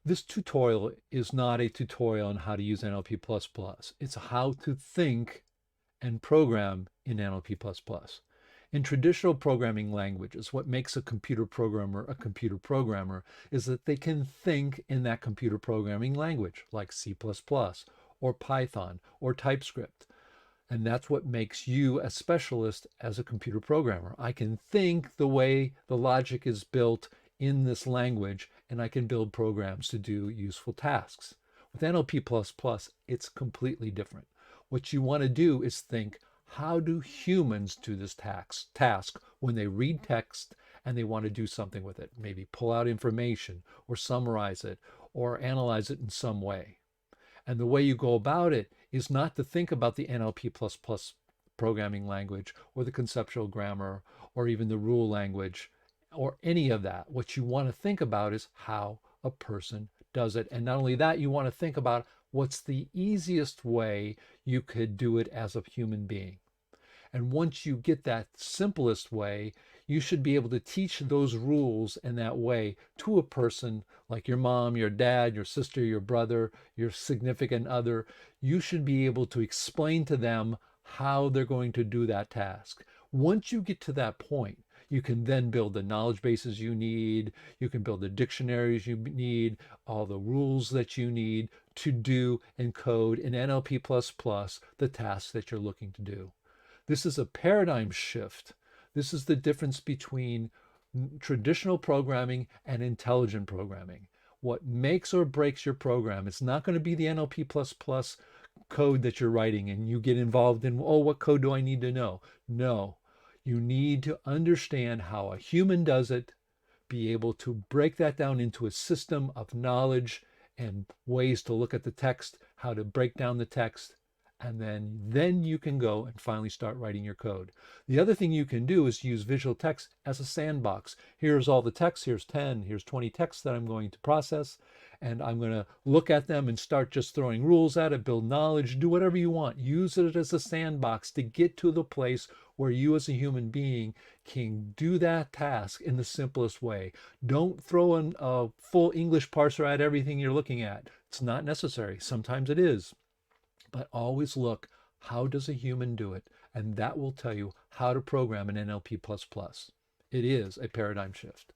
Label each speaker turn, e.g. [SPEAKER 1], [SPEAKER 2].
[SPEAKER 1] This tutorial is not a tutorial on how to use NLP++. It's how to think and program in NLP++. In traditional programming languages, what makes a computer programmer is that they can think in that computer programming language, like C++ or Python or TypeScript. And that's what makes you a specialist as a computer programmer. I can think the way the logic is built in this language, and I can build programs to do useful tasks. With NLP++, it's completely different. What you want to do is think, how do humans do this task when they read text and they want to do something with it? Maybe pull out information or summarize it or analyze it in some way. And the way you go about it is not to think about the NLP++ programming language or the conceptual grammar or even the rule language or any of that. What you want to think about is how a person does it. And not only that, you want to think about what's the easiest way you could do it as a human being. And once you get that simplest way, you should be able to teach those rules in that way to a person like your mom, your dad, your sister, your brother, your significant other. You should be able to explain to them how they're going to do that task. Once you get to that point, you can then build the knowledge bases you need. You can build the dictionaries you need, all the rules that you need to do and code in NLP++ the tasks that you're looking to do. This is a paradigm shift. This is the difference between traditional programming and intelligent programming. What makes or breaks your program is not going to be the NLP++ code that you're writing and you get involved in, oh, what code do I need to know? No, you need to understand how a human does it, be able to break that down into a system of knowledge and ways to look at the text, how to break down the text, and then you can go and finally start writing your code. The other thing you can do is use VisualText as a sandbox. Here's all the text, here's 10, here's 20 texts that I'm going to process, and I'm going to look at them and start just throwing rules at it, build knowledge, do whatever you want. Use it as a sandbox to get to the place where you as a human being can do that task in the simplest way. Don't throw in a full English parser at everything you're looking at. It's not necessary. Sometimes it is. But always look, how does a human do it? And that will tell you how to program an NLP++. It is a paradigm shift.